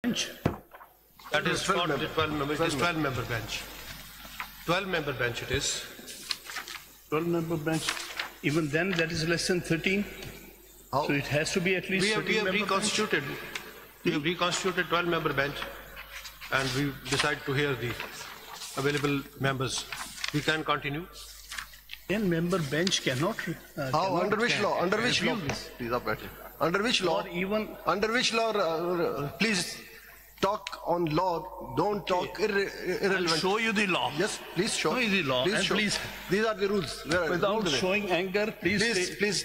bench. That is 12 members. It is 12-member bench. 12-member bench it is. 12-member bench. Even then, that is less than 13. How? So it has to be at least. We have reconstituted. We have reconstituted 12-member bench, and we decide to hear the available members. We can continue. 10-member bench cannot. How? Under which law? Under which law? Please, up at it. Under which law? Or even. Under which law? Please talk on law. Don't talk irrelevant. I'll show you the law. Yes, please show. Show you the law. Please And show. please. These are the rules. Without showing anger, please. Please,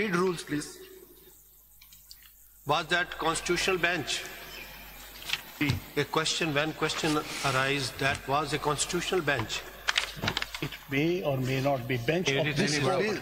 read rules, please. Was that constitutional bench? A question, when question arise, that was a constitutional bench. It may or may not be bench of this court.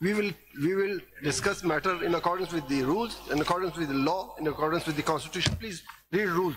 We will discuss matter in accordance with the rules, in accordance with the law, in accordance with the Constitution. Please read rules.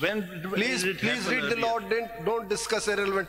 When Please read the law. Don't discuss irrelevant.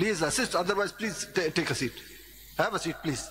please assist. Otherwise, please take a seat. Have a seat, please.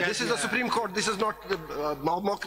This is a Supreme Court. This is not.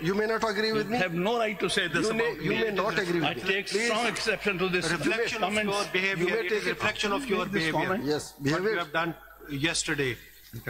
You may not agree with me. You have no right to say this about me. You may not agree with me. I take strong exception to this. Reflection of your behavior. It is reflection of your behavior. Yes, What you behavior. have done yesterday.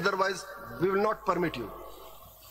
Otherwise, we will not permit you.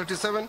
37.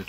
8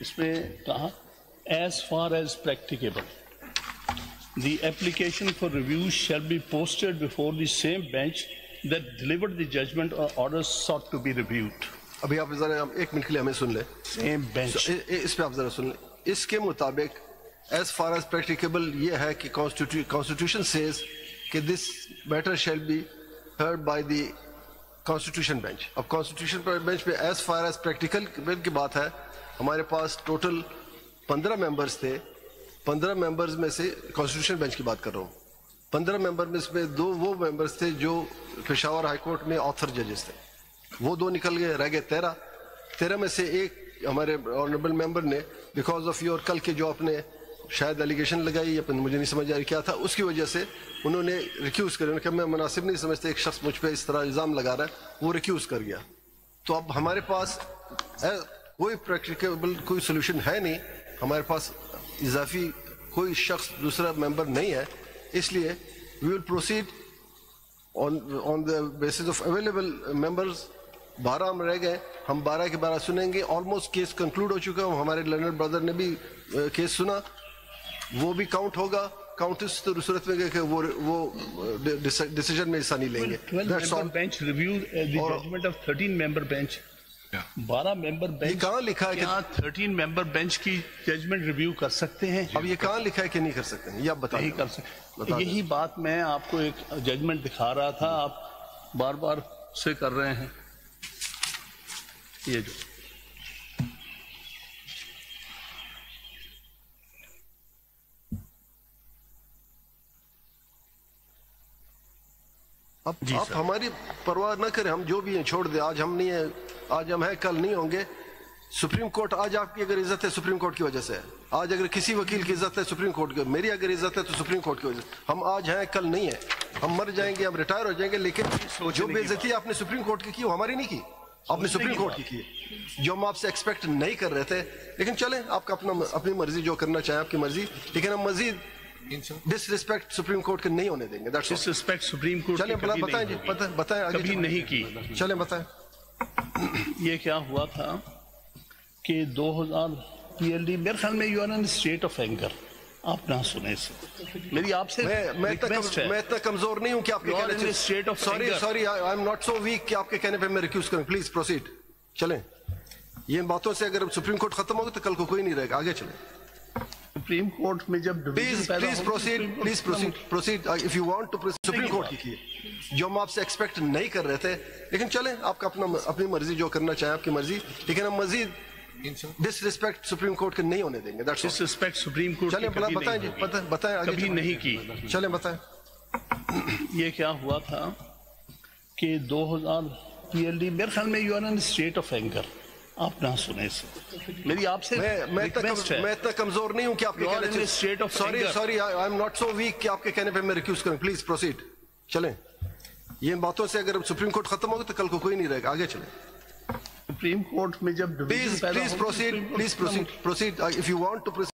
اس میں کہا as far as practicable the application for review shall be posted before the same bench that delivered the judgment or orders sought to be reviewed. ابھی آپ ذرا ایک minute کے لیے ہمیں سن لیں. Same bench. اس پہ آپ ذرا سن لیں. اس کے مطابق as far as practicable یہ ہے کہ constitution says کہ this matter shall be heard by the constitution bench. اب constitution bench پہ as far as practical کی بات ہے. ہمارے پاس ٹوٹل 15 ممبرز تھے. 15 ممبرز میں سے constitution bench کی بات کر رہا ہوں. 15 ممبر میں اس میں 2 وہ ممبرز تھے جو پشاور ہائی کورٹ میں آتھر ججز تھے. وہ 2 نکل گئے, رہ گئے 13. 13 میں سے ایک ہمارے آنریبل ممبر نے بیکاز آف یور کل کے جو آپ نے شاید ایلیگیشن لگائی یا مجھے نہیں سمجھ آ رہی کیا تھا, اس کی وجہ سے انہوں نے ریکیوز کر دیا کہ میں مناسب نہیں سمجھتا ایک شخص مجھ پہ اس طرح الزام لگا رہا ہے, وہ ریکیوز کر گیا. تو اب ہمارے پاس کوئی پریکٹیکیبل کوئی سولوشن ہے نہیں, ہمارے پاس اضافی کوئی شخص دوسرا ممبر نہیں ہے, اس لیے we will proceed on the basis of available members. 12 ہم رہ گئے, ہم 12 کے 12 سنیں گے. آلموسٹ کیس کنکلوڈ ہو چکا ہے, ہمارے لرنر بردر نے بھی کیس سنا, وہ بھی کاؤنٹ ہوگا. کاؤنٹ اس صورت میں کہ وہ ڈیسیجن میں حصہ نہیں لیں گے. 12 member bench reviewed the judgment of 13 member bench. 12 member bench کہاں لکھا ہے کہ 13 member bench کی ججمنٹ ریویو کر سکتے ہیں؟ اب یہ کہاں لکھا ہے کہ نہیں کر سکتے ہیں, یہ آپ بتائیں. نہیں کر سکتے. یہی بات میں آپ کو ایک ججمنٹ دکھا رہا تھا, آپ بار بار سے کر رہے ہیں. یہ جو آپ ہماری پرواہ نہ کریں, ہم جو بھی ہیں چھوڑ دیں. آج ہم نہیں ہیں, آج ہم ہیں, کل نہیں ہوں گے. سپریم کورٹ آج آپ کی اگر عزت ہے سپریم کورٹ کی وجہ سے ہے. آج اگر کسی وکیل کی عزت ہے سپریم کورٹ کی, میری اگر عزت ہے تو سپریم کورٹ کی وجہ سے. ہم آج ہیں, کل نہیں ہیں. ہم مر جائیں گے, ہم ریٹائر ہو جائیں گے, لیکن جو بے عزتی آپ نے سپریم کورٹ کی وہ ہماری نہیں کی, آپ نے سپریم کورٹ کی جو ہم آپ سے ایکسپیکٹ نہیں کر رہے تھے. لیکن چلیں, آپ کا اپنی مرضی, جو کرنا چاہیں آپ کی مرضی, لیکن ہم مزید ڈس ریسپیکٹ سپریم کورٹ کے نہیں ہونے دیں گے. ڈس ریسپیکٹ سپریم کورٹ چلیں بتائیں جی, بتائیں آگے کبھی نہیں کی. چلیں بتائیں. یہ کیا ہوا تھا کہ 2000 PLD میرے خیال میں you are in state of anger. آپ نہ سنیں سے, میری آپ سے میں اتنا کمزور نہیں ہوں کہ آپ کے کہنے سے sorry I am not so week کہ آپ کے کہنے پہ میں ریکیوز کروں. Please proceed. چلیں, یہ باتوں سے اگر سپریم کورٹ ختم ہوگا تو کل کو کوئی نہیں رہے گا. آگے چلیں. سپریم کورٹ میں جب please proceed if you want to. Supreme court کی جو ہم آپ سے ایکسپیکٹ نہیں کر رہے تھے, لیکن چلیں, آپ کا اپنی مرضی, جو کرنا چاہیں آپ کی مرضی, لیکن ہم مزید ڈس ریسپیکٹ سپریم کورٹ کے نہیں ہونے دیں گے. ڈس ریسپیکٹ سپریم کورٹ چلیں بتائیں جی, بتائیں آگے. کبھی نہیں کی. چلیں بتائیں. یہ کیا ہوا تھا کہ 2000 PLD میرے خیال میں you are in state of anger. آپ نہ سنیں سے, میری آپ سے میں اتنا کمزور نہیں ہوں کہ آپ کے کہنے سے sorry I am not so week کہ آپ کے کہنے پہ میں ریکیوز کروں. Please proceed. چلیں, یہ باتوں سے اگر سپریم کورٹ ختم ہوگا تو کل کو کوئی نہیں رہے گا. آگے چلیں. سپریم کورٹ میں جب please proceed if you want to.